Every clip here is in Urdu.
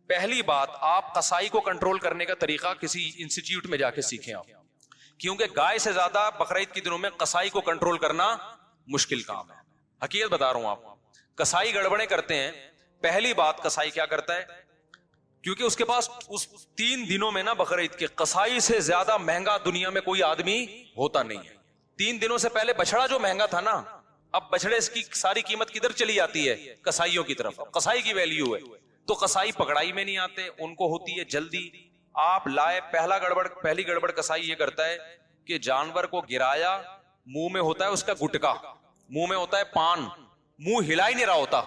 پہلی بات، آپ قصائی کو کنٹرول کرنے کا طریقہ کسی انسٹیٹیوٹ میں جا کے سیکھیں آپ، کیونکہ گائے سے زیادہ بقرعید کے دنوں میں قصائی کو کنٹرول کرنا مشکل کام ہے. حقیقت بتا رہا ہوں آپ. قصائی گڑبڑیں کرتے ہیں. پہلی بات، قصائی کیا کرتا ہے، کیونکہ اس کے پاس اس 3 دنوں میں نا بقرعید کے، قصائی سے زیادہ مہنگا دنیا میں کوئی آدمی ہوتا نہیں ہے. 3 دنوں سے پہلے بچڑا جو مہنگا تھا نا، اب بچڑے کی ساری قیمت کدھر چلی جاتی ہے؟ قصائیوں کی طرف. قصائی کی ویلیو ہے. تو قصائی پکڑائی میں نہیں آتے، ان کو ہوتی ہے جلدی. آپ لائے، پہلی گڑبڑ قصائی یہ کرتا ہے کہ جانور کو گرایا، منہ میں ہوتا ہے اس کا گٹکا، منہ میں ہوتا ہے پان، منہ ہلا ہی نہیں رہا ہوتا،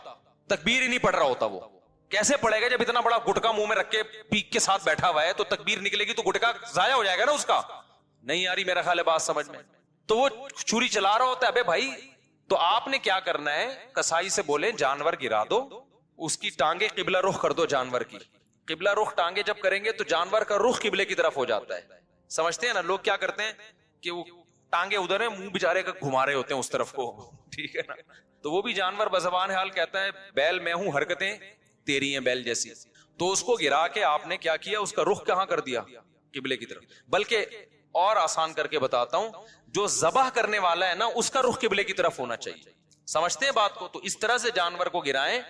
تکبیر ہی نہیں پڑھ رہا ہوتا. وہ کیسے پڑے گا جب اتنا بڑا گٹکا منہ میں رکھ کے پیک کے ساتھ بیٹھا ہوا ہے؟ تو تکبیر نکلے گی تو گٹکا ضائع ہو جائے گا نا اس کا. نہیں آ رہی میرا خیال ہے بات سمجھ میں. تو وہ چھری چلا رہا ہوتا ہے. ابے بھائی، تو آپ نے کیا کرنا ہے، قصائی سے بولیں جانور گرا دو، اس کی ٹانگیں قبلہ رخ کر دو. جانور کی قبلہ رخ ٹانگیں جب کریں گے تو جانور کا رخ قبلے کی طرف ہو جاتا ہے. سمجھتے ہیں نا؟ لوگ کیا کرتے ہیں کہ وہ ٹانگیں ادھر ہیں، منہ بیچارے کا گھما رہے ہوتے ہیں اس طرف کو. ٹھیک ہے نا؟ تو وہ بھی جانور بزبان حال کہتا ہے بیل میں ہوں، حرکتیں تیری ہیں بیل جیسی. تو اس کو گرا کے آپ نے کیا کیا، اس کا رخ کہاں کر دیا؟ قبلے کی طرف. بلکہ اور آسان کر کے بتاتا ہوں، جو ذبح کرنے والا ہے نا، اس کا رخ قبلے کی طرف ہونا چاہیے. سمجھتے ہیں بات کو؟ تو اس طرح سے جانور کو گرائیں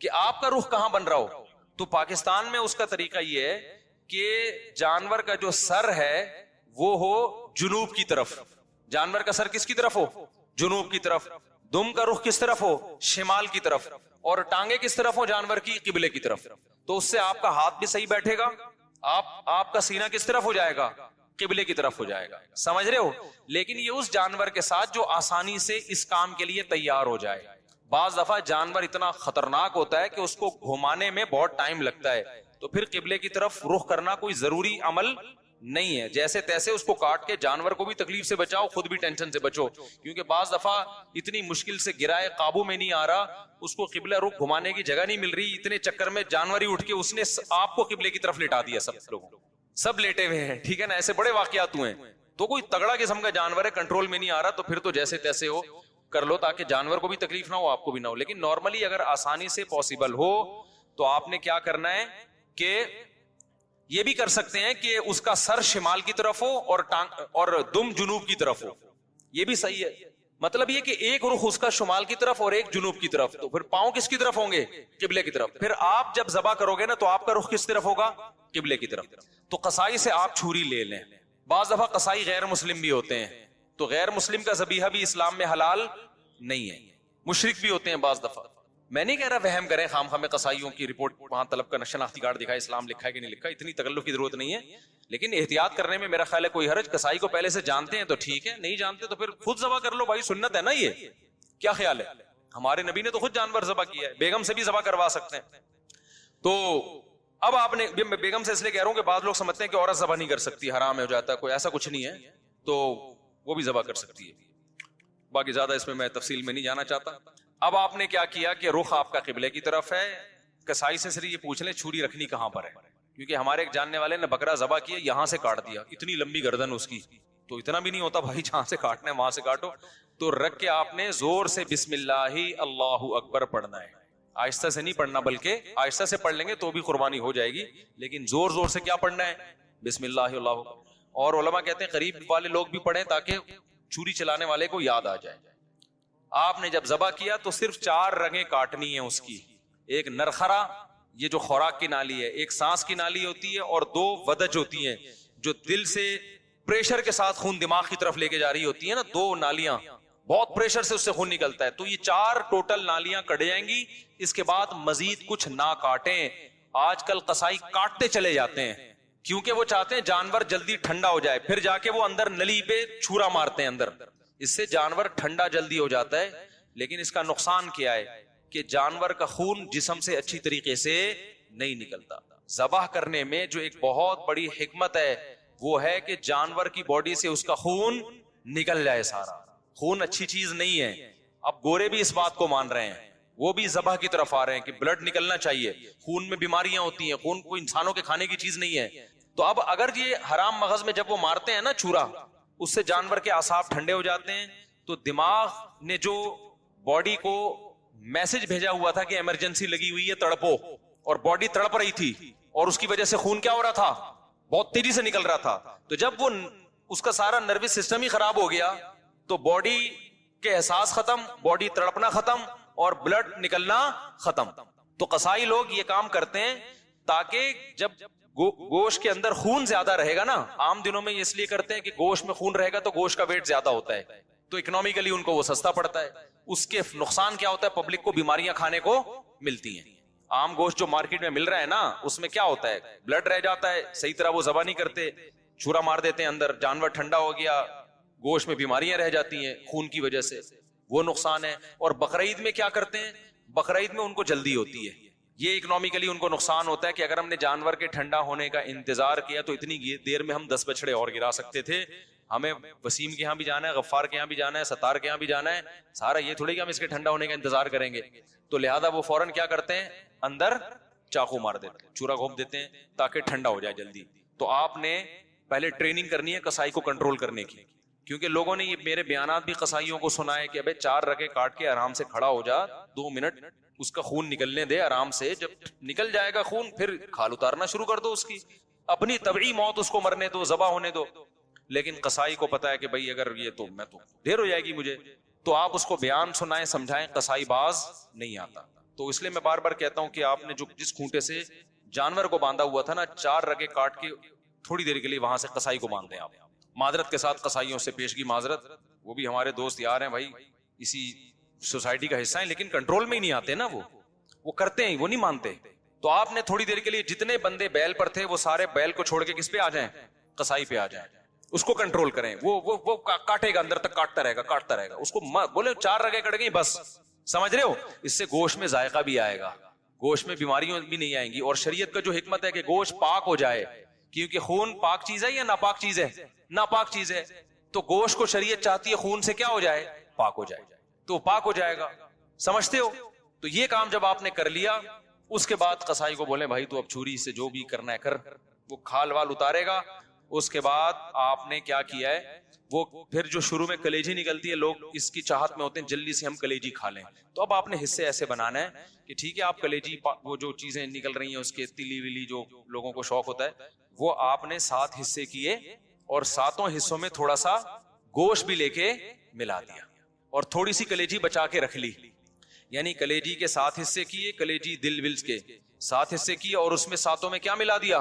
کہ آپ کا رخ کہاں بن رہا ہو. تو پاکستان میں اس کا طریقہ یہ ہے کہ جانور کا جو سر ہے وہ ہو جنوب کی طرف. جانور کا سر کس کی طرف ہو؟ جنوب کی طرف. دم کا رخ کس طرف ہو؟ شمال کی طرف. اور ٹانگیں کس طرف ہو جانور کی؟ قبلے کی طرف. تو اس سے آپ کا ہاتھ بھی صحیح بیٹھے گا، آپ کا سینہ کس طرف ہو جائے گا؟ قبلے کی طرف ہو جائے گا. سمجھ رہے ہو؟ لیکن یہ اس جانور کے ساتھ جو آسانی سے اس کام کے لیے تیار ہو جائے. بعض دفعہ جانور اتنا خطرناک ہوتا ہے کہ اس کو گھمانے میں بہت ٹائم لگتا ہے، تو پھر قبلے کی طرف رخ کرنا کوئی ضروری عمل نہیں ہے. جیسے تیسے اس کو کاٹ کے جانور کو بھی تکلیف سے بچاؤ، خود بھی ٹینشن سے بچو. کیونکہ بعض دفعہ اتنی مشکل سے گرائے، قابو میں نہیں آ رہا، اس کو قبلہ رخ گھمانے کی جگہ نہیں مل رہی، اتنے چکر میں جانور ہی اٹھ کے اس نے آپ کو قبلے کی طرف لٹا دیا. سب لوگوں سب لیٹے ہوئے ہیں. ٹھیک ہے نا؟ ایسے بڑے واقعات ہوئے ہیں. تو کوئی تگڑا قسم کا جانور ہے، کنٹرول میں نہیں آ رہا، تو پھر تو جیسے تیسے ہو کر لو، تاکہ جانور کو بھی تکلیف نہ ہو، آپ کو بھی نہ ہو. لیکن نارملی اگر آسانی سے پاسبل ہو تو آپ نے کیا کرنا ہے کہ یہ بھی کر سکتے ہیں کہ اس کا سر شمال کی طرف ہو اور دم جنوب کی طرف ہو. یہ بھی صحیح ہے. مطلب یہ کہ ایک رخ اس کا شمال کی طرف اور ایک جنوب کی طرف. تو پھر پاؤں کس کی طرف ہوں گے؟ قبلے کی طرف. پھر آپ جب ذبح کرو گے نا تو آپ کا رخ کس طرف ہوگا؟ قبلے کی طرف. تو قصائی سے آپ چھری لے لیں. بعض دفعہ قصائی غیر مسلم بھی ہوتے ہیں، تو غیر مسلم کا ذبیحہ بھی اسلام میں حلال نہیں ہے. مشرک بھی ہوتے ہیں بعض دفعہ. میں نہیں کہہ رہا وہم کریں خام خواہ میں قصائیوں کی رپورٹ وہاں طلب کا شناختی کارڈ دکھائے، اسلام لکھا ہے کہ نہیں لکھا، اتنی تکلف کی ضرورت نہیں ہے. لیکن احتیاط کرنے میں میرا خیال ہے کوئی حرج. قصائی کو پہلے سے جانتے ہیں تو ٹھیک ہے، نہیں جانتے تو پھر خود ذبح کر لو بھائی، سنت ہے نا. یہ کیا خیال ہے؟ ہمارے نبی نے تو خود جانور ذبح کیا ہے، بیگم سے بھی ذبح کروا سکتے ہیں. تو اب آپ نے، میں بیگم سے اس لیے کہہ رہا ہوں کہ بعض لوگ سمجھتے ہیں کہ عورت ذبح نہیں کر سکتی، حرام ہو جاتا ہے. کوئی ایسا کچھ نہیں ہے، تو وہ بھی ذبح کر سکتی ہے. باقی زیادہ اس میں تفصیل میں نہیں جانا چاہتا. اب آپ نے کیا کیا کہ رخ آپ کا قبلے کی طرف ہے. قصائی سے صرف یہ پوچھ لیں چھری رکھنی کہاں پر ہے، کیونکہ ہمارے ایک جاننے والے نے بکرا ذبح کیا، یہاں سے کاٹ دیا، اتنی لمبی گردن اس کی. تو اتنا بھی نہیں ہوتا بھائی، جہاں سے کاٹنا ہے وہاں سے کاٹو. تو رکھ کے آپ نے زور سے بسم اللہ اللہ اکبر پڑھنا ہے. آہستہ سے نہیں پڑھنا، بلکہ آہستہ سے پڑھ لیں گے تو بھی قربانی ہو جائے گی، لیکن زور زور سے کیا پڑھنا ہے؟ بسم اللہ اللہ اکبر. اور علماء کہتے ہیں قریب والے لوگ بھی پڑھیں تاکہ چھری چلانے والے کو یاد آ جائے. آپ نے جب ذبح کیا تو صرف 4 رگیں کاٹنی ہیں اس کی. ایک نرخرا، یہ جو خوراک کی نالی ہے، ایک سانس کی نالی ہوتی ہے، اور 2 ودج ہوتی ہیں جو دل سے پریشر کے ساتھ خون دماغ کی طرف لے کے جا رہی ہوتی ہیں نا. 2 نالیاں، بہت پریشر سے اس سے خون نکلتا ہے. تو یہ 4 ٹوٹل نالیاں کٹ جائیں گی. اس کے بعد مزید کچھ نہ کاٹیں. آج کل قصائی کاٹتے چلے جاتے ہیں کیونکہ وہ چاہتے ہیں جانور جلدی ٹھنڈا ہو جائے، پھر جا کے وہ اندر نلی پہ چھرا مارتے ہیں اندر. اس سے جانور ٹھنڈا جلدی ہو جاتا ہے. لیکن اس کا نقصان کیا ہے کہ جانور کا خون جسم سے اچھی طریقے سے نہیں نکلتا. ذبح کرنے میں جو ایک بہت بڑی حکمت ہے وہ ہے کہ جانور کی باڈی سے اس کا خون نکل جائے سارا. خون اچھی چیز نہیں ہے. اب گورے بھی اس بات کو مان رہے ہیں، وہ بھی ذبح کی طرف آ رہے ہیں کہ بلڈ نکلنا چاہیے. خون میں بیماریاں ہوتی ہیں، خون کوئی انسانوں کے کھانے کی چیز نہیں ہے. تو اب اگر یہ حرام مغز میں جب وہ مارتے ہیں نا چھرا، اس سے جانور کے اعصاب ٹھنڈے ہو جاتے ہیں. تو دماغ نے جو باڈی کو میسج بھیجا ہوا تھا کہ ایمرجنسی لگی ہوئی ہے، تڑپو، اور باڈی تڑپ رہی تھی اور اس کی وجہ سے خون کیا ہو رہا تھا, بہت تیزی سے نکل رہا تھا. تو جب وہ اس کا سارا نروس سسٹم ہی خراب ہو گیا تو باڈی کے احساس ختم, باڈی تڑپنا ختم اور بلڈ نکلنا ختم. تو قصائی لوگ یہ کام کرتے ہیں تاکہ جب گوشت کے اندر خون زیادہ رہے گا نا, عام دنوں میں اس لیے کرتے ہیں کہ گوشت میں خون رہے گا تو گوشت کا ویٹ زیادہ ہوتا ہے, تو اکنامیکلی ان کو وہ سستا پڑتا ہے. اس کے نقصان کیا ہوتا ہے, پبلک کو بیماریاں کھانے کو ملتی ہیں. عام گوشت جو مارکیٹ میں مل رہا ہے نا, اس میں کیا ہوتا ہے, بلڈ رہ جاتا ہے, صحیح طرح وہ ذبح نہیں کرتے, چھرا مار دیتے ہیں اندر, جانور ٹھنڈا ہو گیا, گوشت میں بیماریاں رہ جاتی ہیں خون کی وجہ سے, وہ نقصان ہے. اور بقرعید میں کیا کرتے ہیں, بقرعید میں ان کو جلدی ہوتی ہے, یہ اکنامیکلی ان کو نقصان ہوتا ہے کہ اگر ہم نے جانور کے ٹھنڈا ہونے کا انتظار کیا تو اتنی دیر میں ہم 10 بچڑے اور گرا سکتے تھے. ہمیں وسیم کے یہاں بھی جانا ہے, غفار کے یہاں بھی جانا ہے, ستار کے یہاں بھی جانا ہے, سارا یہ تھوڑی کہ ہم اس کے ٹھنڈا ہونے کا انتظار کریں گے. تو لہذا وہ فوراً کیا کرتے ہیں, اندر چاقو مار دیتے ہیں, چورا گھونپ دیتے ہیں تاکہ ٹھنڈا ہو جائے جلدی. تو آپ نے پہلے ٹریننگ کرنی ہے قصائی کو کنٹرول کرنے کی, کیونکہ لوگوں نے یہ میرے بیانات بھی قصائیوں کو سنا ہے کہ ابے 4 رگے کاٹ کے آرام سے کھڑا ہو جا, 2 منٹ اس کا خون نکلنے دے آرام سے, جب نکل جائے گا خون پھر کھال اتارنا شروع کر دو, اس کی اپنی طبعی موت اس کو مرنے دو, ذبح ہونے دو. لیکن قصائی کو پتا ہے کہ بھائی اگر یہ تو میں تو دیر ہو جائے گی مجھے, تو آپ اس کو بیان سنائیں, سمجھائیں, قصائی باز نہیں آتا. تو اس لیے میں بار بار کہتا ہوں کہ آپ نے جو جس کھونٹے سے جانور کو باندھا ہوا تھا نا, 4 رگے کاٹ کے تھوڑی دیر کے لیے وہاں سے قصائی کو باندھ دیں آپ. معذرت کے ساتھ قصائیوں سے پیشگی معذرت, وہ بھی ہمارے دوست یار ہیں بھائی, اسی سوسائٹی کا حصہ ہیں, لیکن کنٹرول میں ہی نہیں آتے نا, وہ کرتے ہیں, وہ نہیں مانتے. تو آپ نے تھوڑی دیر کے لیے جتنے بندے بیل پر تھے وہ سارے بیل کو چھوڑ کے کس پہ آ جائیں, قصائی پہ آ جائیں, اس کو کنٹرول کریں. وہ کاٹے گا, اندر تک کاٹتا رہے گا, اس کو بولے 4 رگے کٹ گئی بس, سمجھ رہے ہو, اس سے گوشت میں ذائقہ بھی آئے گا, گوشت میں بیماریاں بھی نہیں آئیں گی. اور شریعت کا جو حکمت ہے کہ گوشت پاک ہو جائے, کیونکہ خون پاک چیز ہے یا ناپاک چیز ہے, ناپاک چیز ہے, تو گوشت کو شریعت چاہتی ہے خون سے کیا ہو جائے, پاک ہو جائے, تو پاک ہو جائے گا. سمجھتے ہو؟ تو یہ کام جب آپ نے کر لیا, اس کے بعد قصائی کو بولے بھائی تو اب چھری سے جو بھی کرنا ہے کر, وہ کھال وال اتارے گا. اس کے بعد آپ نے کیا کیا ہے, وہ پھر جو شروع میں کلیجی نکلتی ہے, لوگ اس کی چاہت میں ہوتے ہیں جلدی سے ہم کلیجی کھا لیں, تو اب آپ نے حصے ایسے بنانا ہے کہ ٹھیک ہے آپ کلیجی, وہ جو چیزیں نکل رہی ہیں اس کے تلی ولی جو لوگوں کو شوق ہوتا ہے, وہ آپ نے 7 حصے کیے اور 7 حصوں میں تھوڑا سا گوشت بھی لے کے ملا دیا اور تھوڑی سی کلیجی بچا کے رکھ لی. یعنی کلیجی کے 7 حصے کیے, کلیجی دل ولز کے 7 حصے کیے, اور اس میں 7 میں کیا ملا دیا,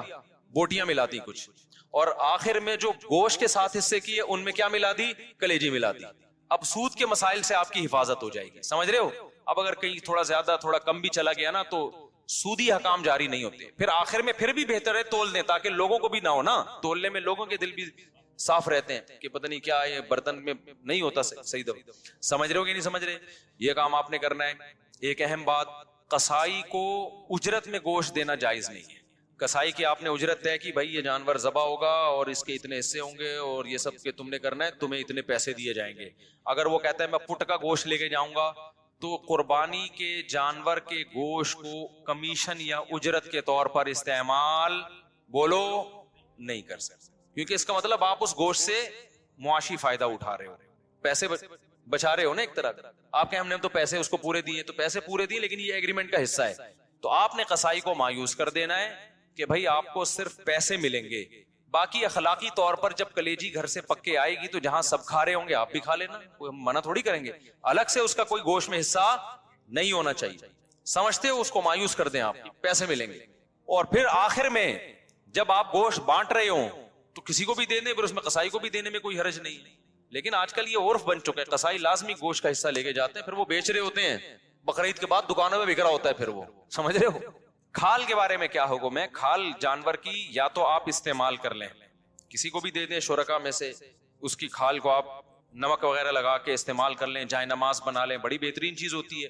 بوٹیاں ملا دی کچھ, اور آخر میں جو گوشت کے 7 حصے کیے ان میں کیا ملا دی, کلیجی ملا دی. اب سود کے مسائل سے آپ کی حفاظت ہو جائے گی, سمجھ رہے ہو. اب اگر کہیں تھوڑا زیادہ تھوڑا کم بھی چلا گیا نا تو سودی حکام جاری نہیں ہوتے. پھر آخر میں پھر بھی بہتر ہے تول دیں تاکہ لوگوں کو بھی نہ ہو نا, تولنے میں لوگوں کے دل بھی صاف رہتے ہیں کہ پتہ نہیں کیا یہ برتن میں نہیں ہوتا صحیح دو. سمجھ رہے ہو کہ نہیں سمجھ رہے, یہ کام آپ نے کرنا ہے. ایک اہم بات, قصائی کو اجرت میں گوشت دینا جائز نہیں ہے. قصائی کی آپ نے اجرت طے کی, بھائی یہ جانور ذبح ہوگا اور اس کے اتنے حصے ہوں گے اور یہ سب کے تم نے کرنا ہے, تمہیں اتنے پیسے دیے جائیں گے. اگر وہ کہتا ہے میں پٹ کا گوشت لے کے جاؤں گا, تو قربانی کے جانور کے گوشت کو کمیشن یا اجرت کے طور پر استعمال بولو نہیں کر سکتے, کیونکہ اس کا مطلب آپ اس گوشت سے معاشی فائدہ اٹھا رہے ہو, پیسے بچا رہے ہو نا ایک طرح. آپ کہ ہم نے تو پیسے اس کو پورے دیے, تو پیسے پورے دیے لیکن یہ ایگریمنٹ کا حصہ ہے. تو آپ نے قصائی کو مایوس کر دینا ہے کہ بھائی آپ کو صرف پیسے ملیں گے, باقی اخلاقی طور پر جب کلیجی گھر سے پکے آئے گی تو جہاں سب کھا رہے ہوں گے آپ بھی کھا لینا, کوئی منع تھوڑی کریں گے. الگ سے اس کا کوئی گوشت میں حصہ نہیں ہونا چاہیے, سمجھتے ہو, اس کو مایوس کر دیں آپ, پیسے ملیں گے. اور پھر آخر میں جب آپ گوشت بانٹ رہے ہوں تو کسی کو بھی دے دیں, پھر اس میں قصائی کو بھی دینے میں کوئی حرج نہیں. لیکن آج کل یہ عرف بن چکا ہے, قصائی لازمی گوشت کا حصہ لے کے جاتے ہیں, پھر وہ بیچ رہے ہوتے ہیں, بقرعید کے بعد دکانوں میں بک رہا ہوتا ہے, پھر وہ, سمجھ رہے ہو. کھال کے بارے میں کیا حکم ہے, کھال جانور کی یا تو آپ استعمال کر لیں, کسی کو بھی دے دیں شرکا میں سے, اس کی کھال کو آپ نمک وغیرہ لگا کے استعمال کر لیں, جائے نماز بنا لیں, بڑی بہترین چیز ہوتی ہے.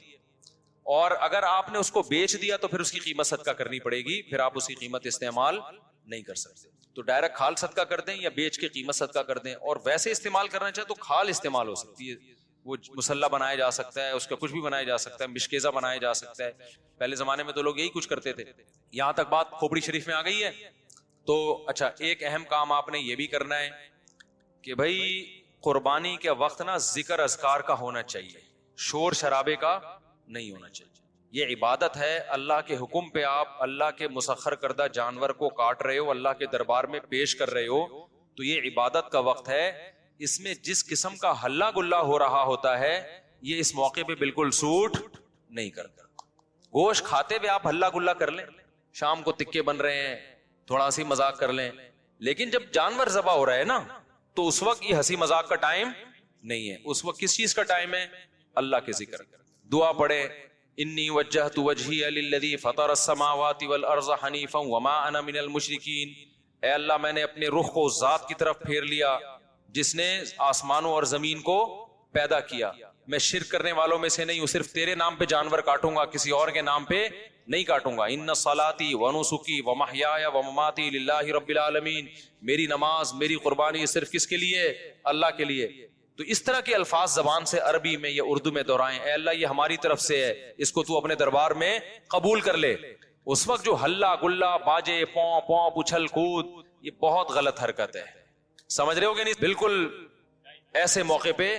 اور اگر آپ نے اس کو بیچ دیا تو پھر اس کی قیمت صدقہ کرنی پڑے گی, پھر آپ اس کی قیمت استعمال نہیں کر سکتے. تو ڈائریکٹ کھال صدقہ کر دیں یا بیچ کے قیمت صدقہ کر دیں. اور ویسے استعمال کرنا چاہے تو کھال استعمال ہو سکتی ہے, وہ مسلح بنایا جا سکتا ہے, اس کا کچھ بھی بنایا جا سکتا ہے, مشکیزہ بنایا جا سکتا ہے. پہلے زمانے میں تو لوگ یہی کچھ کرتے تھے. یہاں تک بات کھوپڑی شریف میں آ گئی ہے. تو اچھا, ایک اہم کام آپ نے یہ بھی کرنا ہے کہ بھائی قربانی کے وقت نا ذکر اذکار کا ہونا چاہیے, شور شرابے کا نہیں ہونا چاہیے. یہ عبادت ہے. اللہ کے حکم پہ آپ اللہ کے مسخر کردہ جانور کو کاٹ رہے ہو, اللہ کے دربار میں پیش کر رہے ہو, تو یہ عبادت کا وقت ہے. اس میں جس قسم کا ہلا گلا ہو رہا ہوتا ہے یہ اس موقع پہ بالکل سوٹ نہیں کرتا. گوشت کھاتے ہوئے آپ ہلا گلا کر لیں, شام کو تکے بن رہے ہیں, تھوڑا سی مذاق کر لیں, لیکن جب جانور ذبح ہو رہا ہے نا تو اس وقت یہ ہنسی مذاق کا ٹائم نہیں ہے. اس وقت کس چیز کا ٹائم ہے؟ اللہ کے ذکر. دعا پڑھے, انی وجہت وجہی للذی فطر السماوات والارض حنیفا وما انا من المشرکین. اے اللہ میں نے اپنے رخ کو ذات کی طرف پھیر لیا جس نے آسمانوں اور زمین کو پیدا کیا, میں شرک کرنے والوں میں سے نہیں ہوں. صرف تیرے نام پہ جانور کاٹوں گا, کسی اور کے نام پہ نہیں کاٹوں گا. ان صلاتی ونسکی ومحیایا ومماتی للہ رب العالمین. میری نماز, میری قربانی صرف کس کے لیے؟ اللہ کے لیے. تو اس طرح کے الفاظ زبان سے عربی میں یا اردو میں دہرائیں, اے اللہ یہ ہماری طرف سے ہے, اس کو تو اپنے دربار میں قبول کر لے. اس وقت جو ہلا گلا, باجے, پوں پوں, اچھل کود, یہ بہت غلط حرکت ہے. سمجھ رہے ہو کہ نہیں؟ بالکل ایسے موقع پہ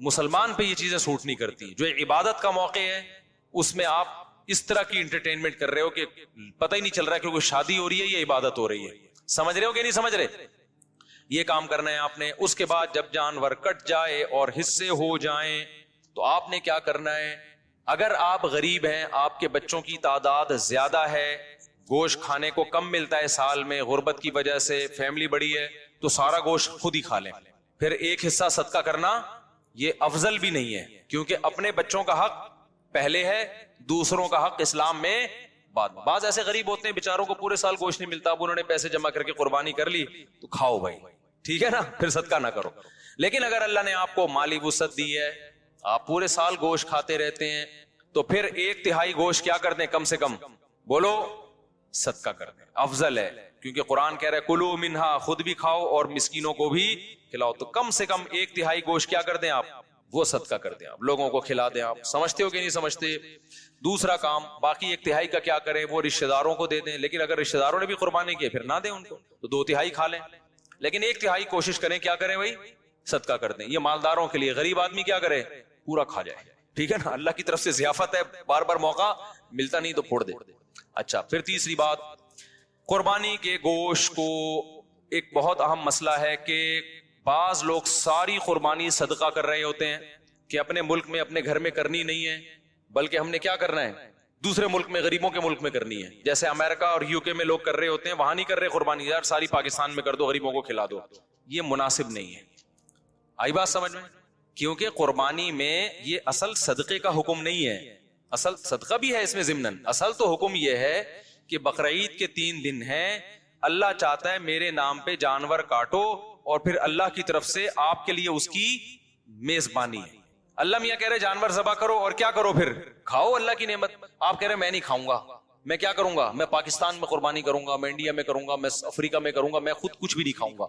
مسلمان پہ یہ چیزیں سوٹ نہیں کرتی. جو عبادت کا موقع ہے اس میں آپ اس طرح کی انٹرٹینمنٹ کر رہے ہو کہ پتہ ہی نہیں چل رہا ہے کہ کوئی شادی ہو رہی ہے یا عبادت ہو رہی ہے. سمجھ رہے ہو کہ نہیں سمجھ رہے؟ یہ کام کرنا ہے آپ نے. اس کے بعد جب جانور کٹ جائے اور حصے ہو جائیں تو آپ نے کیا کرنا ہے؟ اگر آپ غریب ہیں, آپ کے بچوں کی تعداد زیادہ ہے, گوشت کھانے کو کم ملتا ہے سال میں غربت کی وجہ سے, فیملی بڑی ہے, تو سارا گوشت خود ہی کھا لیں. پھر ایک حصہ صدقہ کرنا یہ افضل بھی نہیں ہے, کیونکہ اپنے بچوں کا حق پہلے ہے, دوسروں کا حق اسلام میں بعد. بعض ایسے غریب ہوتے ہیں بیچاروں کو پورے سال گوشت نہیں ملتا, اب انہوں نے پیسے جمع کر کے قربانی کر لی, تو کھاؤ بھائی, ٹھیک ہے نا, پھر صدقہ نہ کرو. لیکن اگر اللہ نے آپ کو مالی وسعت دی ہے, آپ پورے سال گوشت کھاتے رہتے ہیں, تو پھر 1/3 گوشت کیا کر دیں؟ کم سے کم بولو صدقہ کر دیں, افضل ہے. کیونکہ قرآن کہہ رہا ہے کلو منہا, خود بھی کھاؤ اور مسکینوں کو بھی کھلاؤ. تو کم سے کم 1/3 گوشت کیا کر دیں آپ؟ وہ صدقہ کر دیں, آپ لوگوں کو کھلا دیں. آپ سمجھتے ہو کہ نہیں سمجھتے؟ دوسرا کام, باقی 1/3 کا کیا کریں؟ وہ رشتہ داروں کو دے دیں. لیکن اگر رشتہ داروں نے بھی قربانی کی پھر نہ دیں ان کو, تو 2/3 کھا لیں. لیکن 1/3 کوشش کریں, کیا کریں بھائی؟ صدقہ کر دیں. یہ مالداروں کے لیے. غریب آدمی کیا کرے؟ پورا کھا جائے, ٹھیک ہے نا. اللہ کی طرف سے ضیافت ہے, بار بار موقع ملتا نہیں تو پھوڑ دے. اچھا, پھر تیسری بات, قربانی کے گوشت کو ایک بہت اہم مسئلہ ہے کہ بعض لوگ ساری قربانی صدقہ کر رہے ہوتے ہیں کہ اپنے ملک میں, اپنے گھر میں کرنی نہیں ہے, بلکہ ہم نے کیا کرنا ہے؟ دوسرے ملک میں, غریبوں کے ملک میں کرنی ہے. جیسے امریکہ اور UK میں لوگ کر رہے ہوتے ہیں, وہاں نہیں کر رہے قربانی, یار ساری پاکستان میں کر دو, غریبوں کو کھلا دو. یہ مناسب نہیں ہے. آئی بات سمجھ میں؟ کیونکہ قربانی میں یہ اصل صدقے کا حکم نہیں ہے. اصل صدقہ بھی ہے اس میں ضمناً, اصل تو حکم یہ ہے کہ بقرعید کے 3 دن ہیں, اللہ چاہتا ہے میرے نام پہ جانور کاٹو, اور پھر اللہ کی طرف سے آپ کے لیے اس کی میزبانی ہے. اللہ میاں کہہ رہے جانور ذبح کرو اور کیا کرو؟ پھر کھاؤ اللہ کی نعمت. آپ کہہ رہے میں نہیں کھاؤں گا, میں کیا کروں گا؟ میں پاکستان میں قربانی کروں گا, میں انڈیا میں کروں گا, میں افریقہ میں کروں گا, میں خود کچھ بھی نہیں کھاؤں گا.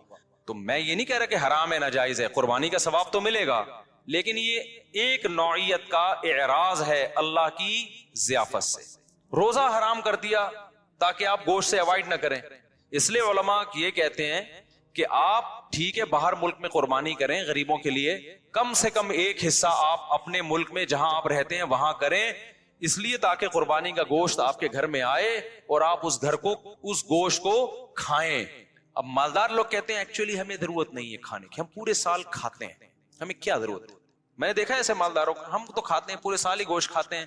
تو میں یہ نہیں کہہ رہا کہ حرام ہے, ناجائز ہے, قربانی کا ثواب تو ملے گا, لیکن یہ ایک نوعیت کا اعراض ہے اللہ کی ضیافت سے. روزہ حرام کر دیا تاکہ آپ گوشت سے اوائڈ نہ کریں. اس لیے علماء یہ کہتے ہیں کہ آپ ٹھیک ہے باہر ملک میں قربانی کریں غریبوں کے لیے, کم سے کم ایک حصہ آپ اپنے ملک میں جہاں آپ رہتے ہیں وہاں کریں, اس لیے تاکہ قربانی کا گوشت آپ کے گھر میں آئے اور آپ اس گھر کو, اس گوشت کو کھائیں. اب مالدار لوگ کہتے ہیں ایکچولی ہمیں ضرورت نہیں ہے کھانے کی, ہم پورے سال کھاتے ہیں, ہمیں کیا ضرورت ہے. میں نے دیکھا ہے ایسے مالداروں کو, ہم تو کھاتے ہیں پورے سال ہی گوشت کھاتے ہیں.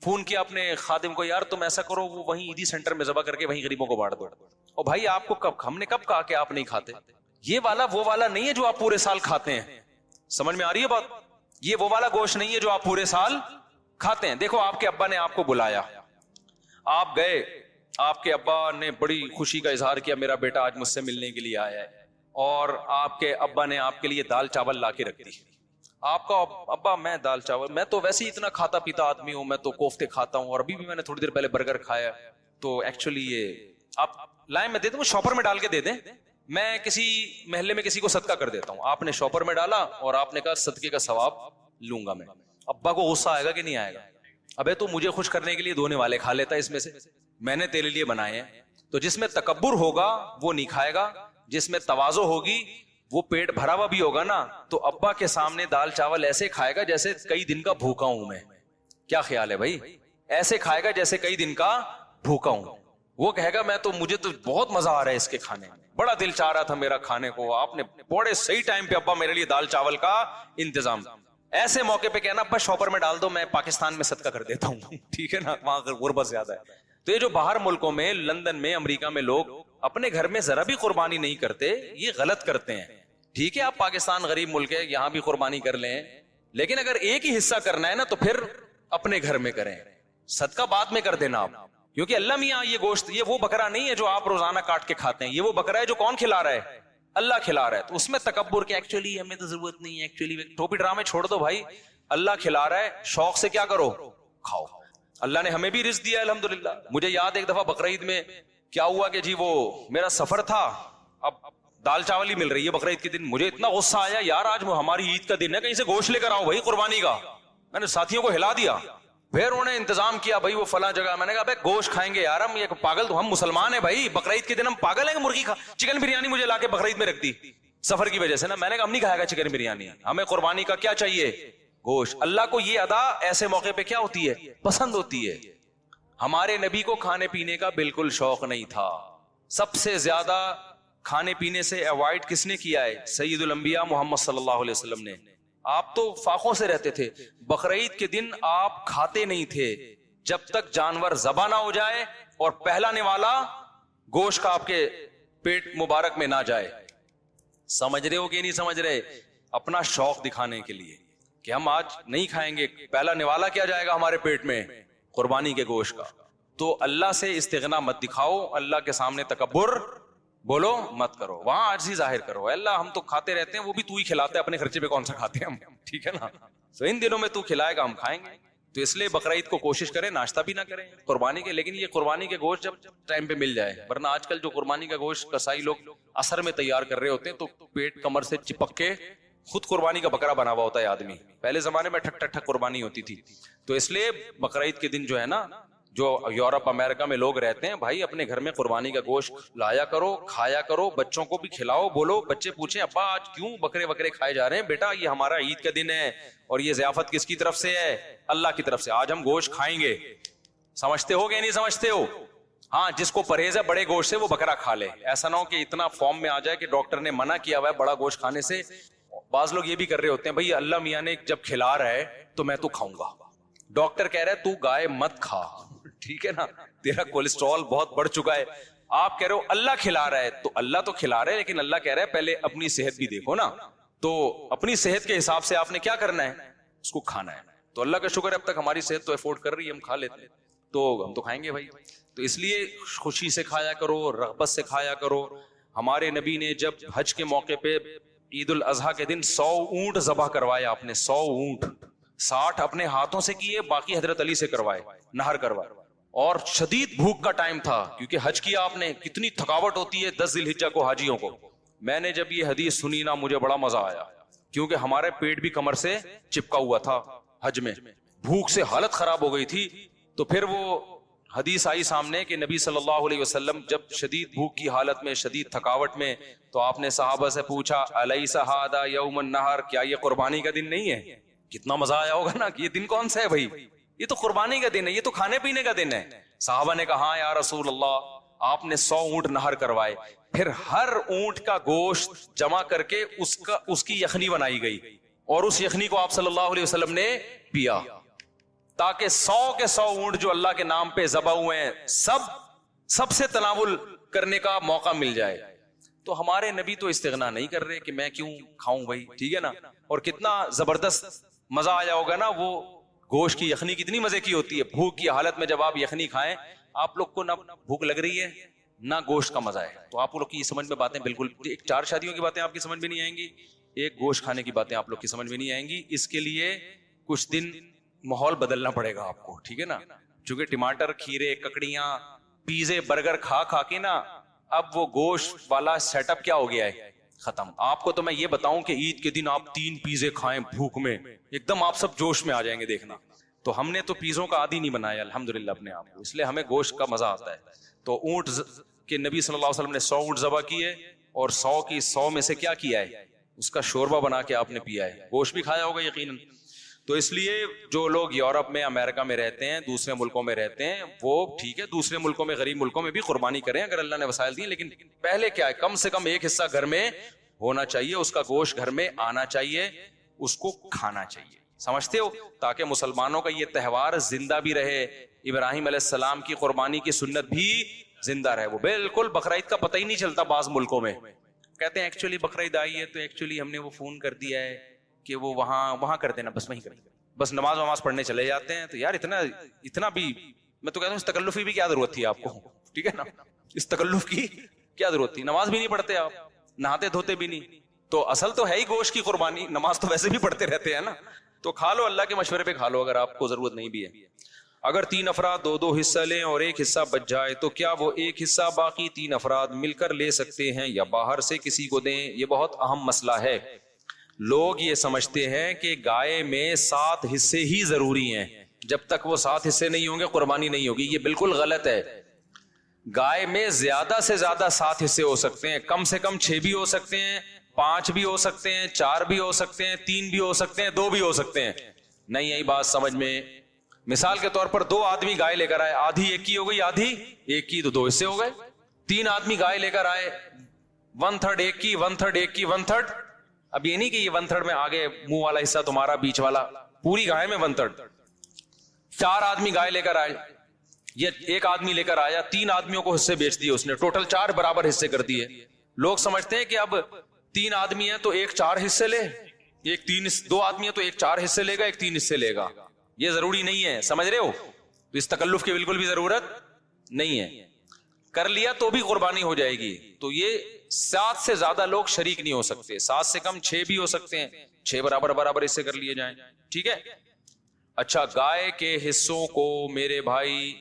فون کیا اپنے خادم کو, یار تم ایسا کرو وہ وہیں عیدی سینٹر میں ذبح کر کے وہیں غریبوں کو بانٹ دو. اور بھائی آپ کو کب, ہم نے کب کہا کہ آپ نہیں کھاتے؟ یہ والا وہ والا نہیں ہے جو آپ پورے سال کھاتے ہیں. سمجھ میں آ رہی ہے بات؟ یہ وہ والا گوشت نہیں ہے جو آپ پورے سال کھاتے ہیں. دیکھو آپ کے ابا نے آپ کو بلایا, آپ گئے, آپ کے ابا نے بڑی خوشی کا اظہار کیا میرا بیٹا آج مجھ سے ملنے کے لیے آیا ہے, اور آپ کے ابا نے آپ کے لیے دال چاول لا کے رکھ دی. آپ کا ابا, میں دال چاول, میں تو ویسے ہی اتنا کھاتا پیتا آدمی ہوں, میں تو کوفتے کھاتا ہوں, اور ابھی بھی میں نے تھوڑی دیر پہلے برگر کھایا, تو ایکچولی یہ آپ لائیں میں دے دوں, شاپر میں ڈال کے دے دیں, میں کسی محلے میں کسی کو صدقہ کر دیتا ہوں. آپ نے شاپر میں ڈالا اور آپ نے کہا صدقے کا ثواب لوں گا میں. ابا کو غصہ آئے گا کہ نہیں آئے گا؟ ابے تو مجھے خوش کرنے کے لیے دھونے والے کھا لیتا ہے اس میں سے, میں نے تیرے لیے بنائے ہیں. تو جس میں تکبر ہوگا وہ نہیں کھائے گا, جس میں تواضع ہوگی وہ پیٹ بھرا ہوا بھی ہوگا نا, تو ابا کے سامنے دال چاول ایسے کھائے گا جیسے کئی دن کا بھوکا ہوں میں. کیا خیال ہے بھائی؟ ایسے کھائے گا جیسے کئی دن کا بھوکا ہوں. وہ کہے گا میں تو مجھے تو بہت مزہ آ رہا ہے اس کے کھانے میں, بڑا دل چاہ رہا تھا میرا کھانے کو, آپ نے بڑے صحیح ٹائم پہ ابا میرے لیے دال چاول کا انتظام. ایسے موقع پہ کہنا بس شاپر میں ڈال دو, میں پاکستان میں صدقہ کر دیتا ہوں. ٹھیک ہے نا, وہاں غربت زیادہ ہے. تو یہ جو باہر ملکوں میں, لندن میں, امریکہ میں لوگ اپنے گھر میں ذرا بھی قربانی نہیں کرتے, یہ غلط کرتے ہیں. ٹھیک ہے آپ پاکستان غریب ملک ہے, یہاں بھی قربانی کر لیں, لیکن اگر ایک ہی حصہ کرنا ہے نا تو پھر اپنے گھر میں کریں, صدقہ بعد میں کر دینا آپ. کیونکہ اللہ میاں یہ گوشت, یہ وہ بکرا نہیں ہے جو آپ روزانہ کاٹ کے کھاتے ہیں, یہ وہ بکرا ہے جو کون کھلا رہا ہے, اللہ کھلا رہا ہے. تو اس میں تکبر کے ایکچولی ہمیں تو ضرورت نہیں ہے, ایکچولی ٹوپی ڈرامے چھوڑ دو بھائی, اللہ کھلا رہا ہے, شوق سے کیا کرو, کھاؤ. اللہ نے ہمیں بھی رزق دیا الحمدللہ. مجھے یاد ایک دفعہ بقرعید میں کیا ہوا کہ جی وہ میرا سفر تھا, اب دال چاول ہی مل رہی ہے بقرعید کے دن. مجھے اتنا غصہ آیا, یار آج ہماری عید کا دن ہے, کہیں سے گوشت لے کر آؤ بھائی قربانی کا. میں نے ساتھیوں کو ہلا دیا, پھر انہوں نے انتظام کیا بھائی وہ فلاں جگہ. میں نے کہا بھائی گوشت کھائیں گے یار, ہم یہ پاگل, تو ہم مسلمان ہیں بھائی, بقرعید کے دن ہم پاگل ہیں کہ مرغی چکن بریانی مجھے لا کے بقرعید میں رکھ دی سفر کی وجہ سے نا. میں نے کہا ہم نہیں کھائے گا چکن بریانی, ہمیں قربانی کا کیا چاہیے, گوشت. اللہ کو یہ ادا ایسے موقع پہ کیا ہوتی ہے, پسند ہوتی ہے. ہمارے نبی کو کھانے پینے کا بالکل شوق نہیں تھا. سب سے زیادہ کھانے پینے سے اوائڈ کس نے کیا ہے, سید الانبیاء محمد صلی اللہ علیہ وسلم نے. آپ تو فاقوں سے رہتے تھے, بقرعید کے دن آپ کھاتے نہیں تھے جب تک جانور ذبح نہ ہو جائے اور پہلا نوالا گوشت کا آپ کے پیٹ مبارک میں نہ جائے. سمجھ رہے ہو کہ نہیں سمجھ رہے, اپنا شوق دکھانے کے لیے کہ ہم آج نہیں کھائیں گے, پہلا نوالا کیا جائے گا ہمارے پیٹ میں, قربانی کے گوشت کا. تو اللہ سے استغنا مت دکھاؤ, اللہ کے سامنے تکبر بولو مت کرو, وہاں عاجزی ظاہر کرو. اللہ ہم تو کھاتے رہتے ہیں, وہ بھی تو ہی کھلاتے, اپنے خرچے پہ کون سا کھاتے ہیں ہم, ٹھیک ہے نا. تو ان دنوں میں تو کھلائے گا ہم کھائیں گے. تو اس لیے بقرعید کو کوشش کریں ناشتہ بھی نہ کریں قربانی کے, لیکن یہ قربانی کے گوشت جب ٹائم پہ مل جائے. ورنہ آج کل جو قربانی کا گوشت کسائی لوگ اثر میں تیار کر رہے ہوتے ہیں تو پیٹ کمر سے چپک کے خود قربانی کا بکرا بنا ہوا ہوتا ہے آدمی. پہلے زمانے میں ٹھک ٹھک ٹھک قربانی ہوتی تھی. تو اس لیے بقرعید کے دن جو ہے نا, جو یورپ امریکہ میں لوگ رہتے ہیں بھائی, اپنے گھر میں قربانی کا گوشت لایا کرو, کھایا کرو, بچوں کو بھی کھلاؤ. بولو, بچے پوچھیں ابا آج کیوں بکرے کھائے جا رہے ہیں, بیٹا یہ ہمارا عید کا دن ہے اور یہ ضیافت کس کی طرف سے ہے, اللہ کی طرف سے, آج ہم گوشت کھائیں گے. سمجھتے ہو کہ نہیں سمجھتے ہو؟ ہاں, جس کو پرہیز ہے بڑے گوشت سے وہ بکرا کھا لے. ایسا نہ ہو کہ اتنا فارم میں آ جائے کہ ڈاکٹر نے منع کیا ہوا ہے بڑا گوشت کھانے سے. بعض لوگ یہ بھی کر رہے ہوتے ہیں بھائی اللہ میاں نے جب کھلا رہا ہے تو میں تو کھاؤں گا, ڈاکٹر کہہ رہا ہے تو گائے مت کھا, ٹھیک ہے نا, تیرا کولیسٹرول بہت بڑھ چکا ہے. آپ کہہ رہے ہو اللہ کھلا رہا ہے, تو اللہ تو کھلا رہا ہے, لیکن اللہ کہہ رہا ہے پہلے اپنی صحت بھی دیکھو نا. تو اپنی صحت کے حساب سے آپ نے کیا کرنا ہے, اس کو کھانا ہے. تو اللہ کا شکر ہے اب تک ہماری صحت تو افورڈ کر رہی ہے, ہم کھا لیتے ہیں, تو ہم تو کھائیں گے بھائی. تو اس لیے خوشی سے کھایا کرو, رغبت سے کھایا کرو. ہمارے نبی نے جب حج کے موقع پہ عید الاضحیٰ کے دن 100 اونٹ ذبح کروائے آپ نے, 100 اونٹ, 60 اپنے ہاتھوں سے کیے, باقی حضرت علی سے کروائے, نہر کروائے. اور شدید بھوک کا ٹائم تھا کیونکہ حج کیا آپ نے, کتنی تھکاوٹ ہوتی ہے 10 ذی الحجہ کو حاجیوں کو. میں نے جب یہ حدیث سنی نا مجھے بڑا مزہ آیا, کیونکہ ہمارے پیٹ بھی کمر سے چپکا ہوا تھا حج میں, بھوک سے حالت خراب ہو گئی تھی. تو پھر وہ حدیث آئی سامنے کہ نبی صلی اللہ علیہ وسلم جب شدید بھوک کی حالت میں, شدید تھکاوٹ میں, تو آپ نے صحابہ سے پوچھا الیس ھذا یوم النحر, کیا یہ قربانی کا دن نہیں ہے؟ کتنا مزہ آیا ہوگا نا کہ یہ دن کون سا ہے بھائی, یہ تو قربانی کا دن ہے, یہ تو کھانے پینے کا دن ہے. صحابہ نے کہا ہاں یا رسول اللہ. آپ نے 100 اونٹ نہر کروائے, پھر ہر اونٹ کا گوشت جمع کر کے اس کی یخنی بنائی گئی, اور اس یخنی کو آپ صلی اللہ علیہ وسلم نے پیا, تاکہ 100 کے 100 اونٹ جو اللہ کے نام پہ ذبح ہوئے ہیں سب سے تناول کرنے کا موقع مل جائے. تو ہمارے نبی تو استغنا نہیں کر رہے کہ میں کیوں کھاؤں بھائی, ٹھیک ہے نا. اور کتنا زبردست مزہ آیا ہوگا نا, وہ گوشت کی یخنی کتنی مزے کی ہوتی ہے. بھوک کی حالت میں جب آپ یخنی کھائیں, آپ لوگ کو نہ بھوک لگ رہی ہے نہ گوشت کا مزہ ہے, تو آپ لوگ کی سمجھ میں باتیں بالکل, ایک 4 شادیوں کی باتیں آپ کی سمجھ میں نہیں آئیں گی, ایک گوشت کھانے کی باتیں آپ لوگ کی سمجھ میں نہیں آئیں گی. اس کے لیے کچھ دن ماحول بدلنا پڑے گا آپ کو, ٹھیک ہے نا. چونکہ ٹماٹر, کھیرے, ککڑیاں, پیزے, برگر کھا کے نا اب وہ گوشت والا سیٹ اپ کیا ہو گیا ہے, ختم. آپ کو تو میں یہ بتاؤں کہ عید کے دن آپ 3 پیزے کھائیں بھوک میں, ایک دم آپ سب جوش میں آ جائیں گے, دیکھنا. تو ہم نے تو پیزوں کا عادی نہیں بنایا الحمدللہ اپنے آپ کو, اس لیے ہمیں گوشت کا مزہ آتا ہے. تو اونٹ کے نبی صلی اللہ علیہ وسلم نے 100 اونٹ ذبح کیے, اور 100 کی 100 میں سے کیا کیا ہے, اس کا شوربہ بنا کے آپ نے پیا ہے, گوشت بھی کھایا ہوگا یقیناً. تو اس لیے جو لوگ یورپ میں امریکہ میں رہتے ہیں دوسرے ملکوں میں رہتے ہیں وہ ٹھیک ہے دوسرے ملکوں میں غریب ملکوں میں بھی قربانی کریں اگر اللہ نے وسائل دیے, لیکن پہلے کیا ہے کم سے کم ایک حصہ گھر میں ہونا چاہیے, اس کا گوشت گھر میں آنا چاہیے, اس کو کھانا چاہیے. سمجھتے ہو, تاکہ مسلمانوں کا یہ تہوار زندہ بھی رہے, ابراہیم علیہ السلام کی قربانی کی سنت بھی زندہ رہے. وہ بالکل بقرعید کا پتہ ہی نہیں چلتا بعض ملکوں میں, کہتے ہیں ایکچولی بقرعید آئی ہے تو ایکچولی ہم نے وہ فون کر دیا ہے کہ وہ وہاں کر دینا, بس وہیں کر دینا, بس نماز پڑھنے چلے جاتے ہیں. تو یار اتنا بھی میں تو کہتا ہوں اس تکلف کی بھی کیا ضرورت تھی آپ کو, ٹھیک ہے نا, اس تکلف کی کیا ضرورت تھی, نماز بھی نہیں پڑھتے آپ, نہاتے دھوتے بھی نہیں, تو اصل تو ہے ہی گوشت کی قربانی, نماز تو ویسے بھی پڑھتے رہتے ہیں نا, تو کھا لو اللہ کے مشورے پہ کھا لو اگر آپ کو ضرورت نہیں بھی ہے. اگر 3 افراد 2 حصہ لیں اور ایک حصہ بچ جائے تو کیا وہ ایک حصہ باقی 3 افراد مل کر لے سکتے ہیں یا باہر سے کسی کو دیں؟ یہ بہت اہم مسئلہ ہے. لوگ یہ سمجھتے ہیں کہ گائے میں 7 حصے ہی ضروری ہیں, جب تک وہ 7 حصے نہیں ہوں گے قربانی نہیں ہوگی. یہ بالکل غلط ہے. گائے میں زیادہ سے زیادہ 7 حصے ہو سکتے ہیں, کم سے کم 6 بھی ہو سکتے ہیں, 5 بھی ہو سکتے ہیں, 4 بھی ہو سکتے ہیں, 3 بھی ہو سکتے ہیں, 2 بھی ہو سکتے ہیں. نہیں آئی بات سمجھ میں؟ مثال کے طور پر 2 آدمی گائے لے کر آئے, آدھی ایک کی ہو گئی آدھی ایک کی, تو 2 حصے ہو گئے. 3 آدمی گائے لے کر آئے, 1/3 ایک کی 1/3 ایک کی 1/3. اب یہ نہیں کہ یہ 1/3 میں آگے منہ والا حصہ تمہارا بیچ والا, پوری گائے میں 1/3. 4 آدمی گائے لے کر آئے, یہ ایک آدمی لے کر آیا, 3 آدمیوں کو حصے بیچ دیے اس نے, ٹوٹل 4 برابر حصے کر دیے. لوگ سمجھتے ہیں کہ اب 3 آدمی ہیں تو ایک 4 حصے لے, ایک 2 آدمی ہیں تو ایک 4 حصے لے گا, ایک 3 حصے لے گا. یہ ضروری نہیں ہے, سمجھ رہے ہو؟ تو اس تکلف کی بالکل بھی ضرورت نہیں ہے. کر لیا تو بھی قربانی ہو جائے گی. تو یہ 7 سے زیادہ لوگ شریک نہیں ہو سکتے, 7 سے کم 6 بھی ہو سکتے ہیں, 6 برابر حصے کر لیے جائیں, ٹھیک ہے. اچھا, گائے کے حصوں کو میرے بھائی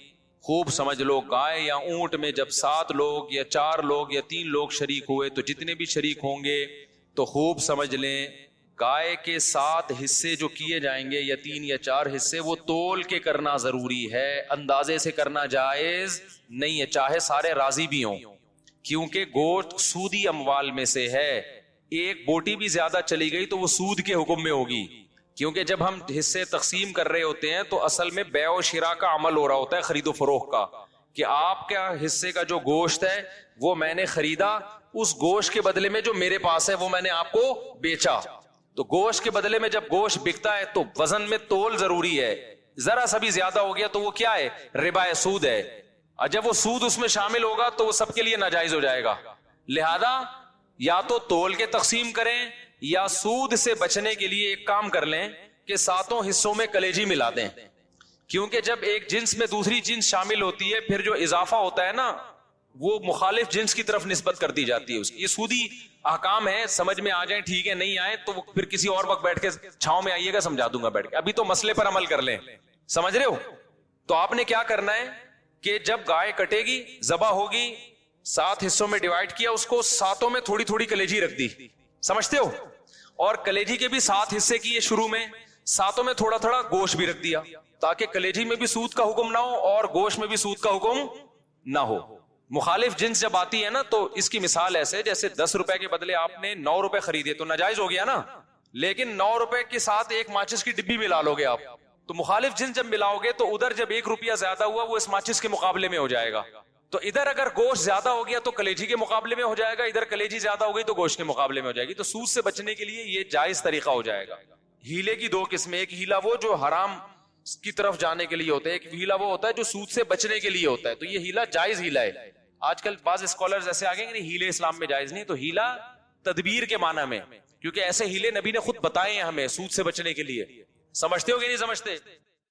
خوب سمجھ لو. گائے یا اونٹ میں جب 7 لوگ یا 4 لوگ یا 3 لوگ شریک ہوئے تو جتنے بھی شریک ہوں گے تو خوب سمجھ لیں, گائے کے 7 حصے جو کیے جائیں گے یا 3 یا 4 حصے, وہ تول کے کرنا ضروری ہے, اندازے سے کرنا جائز نہیں ہے, چاہے سارے راضی بھی ہوں, کیونکہ گوشت سودی اموال میں سے ہے. ایک بوٹی بھی زیادہ چلی گئی تو وہ سود کے حکم میں ہوگی, کیونکہ جب ہم حصے تقسیم کر رہے ہوتے ہیں تو اصل میں بیع و شراء کا عمل ہو رہا ہوتا ہے, خرید و فروخت کا, کہ آپ کا حصے کا جو گوشت ہے وہ میں نے خریدا, اس گوشت کے بدلے میں جو میرے پاس ہے وہ میں نے آپ کو بیچا. تو گوشت کے بدلے میں جب گوشت بکتا ہے تو وزن میں تول ضروری ہے, ذرا سا بھی زیادہ ہو گیا تو وہ کیا ہے, ربا ہے, سود ہے. اور جب وہ سود اس میں شامل ہوگا تو وہ سب کے لیے ناجائز ہو جائے گا. لہذا یا تو تول کے تقسیم کریں یا سود سے بچنے کے لیے ایک کام کر لیں کہ 7 حصوں میں کلیجی ملا دیں, کیونکہ جب ایک جنس میں دوسری جنس شامل ہوتی ہے پھر جو اضافہ ہوتا ہے نا وہ مخالف جنس کی طرف نسبت کر دی جاتی ہے. یہ سودی احکام ہے, سمجھ میں آ جائیں ٹھیک ہے, نہیں آئے تو پھر کسی اور وقت بیٹھ کے چھاؤں میں آئیے گا, سمجھا دوں گا بیٹھ کے. ابھی تو مسئلے پر عمل کر لیں, سمجھ رہے ہو؟ تو آپ نے کیا کرنا ہے کہ جب گائے کٹے گی, ذبح ہوگی, 7 حصوں میں ڈیوائڈ کیا, اس کو 7 میں تھوڑی تھوڑی کلیجی رکھ دی, سمجھتے ہو؟ اور کلیجی کے بھی 7 حصے کیے شروع میں, 7 میں تھوڑا تھوڑا گوشت بھی رکھ دیا, تاکہ کلیجی میں بھی سود کا حکم نہ ہو اور گوشت میں بھی سود کا حکم نہ ہو. مخالف جنس جب آتی ہے نا تو اس کی مثال ایسے, جیسے 10 روپے کے بدلے آپ نے 9 روپے خریدے تو ناجائز ہو گیا نا, لیکن 9 روپے کے ساتھ ایک ماچس کی ڈبی ملا لو گے آپ, تو مخالف جنس جب ملاؤ گے تو ادھر جب 1 روپیہ زیادہ ہوا وہ اس ماچس کے مقابلے میں ہو جائے گا. تو ادھر اگر گوشت زیادہ ہو گیا تو کلیجی کے مقابلے میں ہو جائے گا, ادھر کلیجی زیادہ ہو گئی تو گوشت کے مقابلے میں ہو جائے گی. تو سود سے بچنے کے لیے یہ جائز طریقہ ہو جائے گا. ہیلے کی 2 قسمیں, ایک ہیلا وہ جو حرام کی طرف جانے کے لیے ہوتا ہے, ایک ہیلا وہ ہوتا ہے جو سود سے بچنے کے لیے ہوتا ہے. تو یہ ہیلا جائز ہیلا ہے. آج کل بعض اسکالرز ایسے آگے کہ ہیلے اسلام میں جائز نہیں, تو ہیلا تدبیر کے معنی میں, کیونکہ ایسے ہیلے نبی نے خود بتائے ہیں ہمیں سود سے بچنے کے لیے. سمجھتے ہو کہ نہیں سمجھتے؟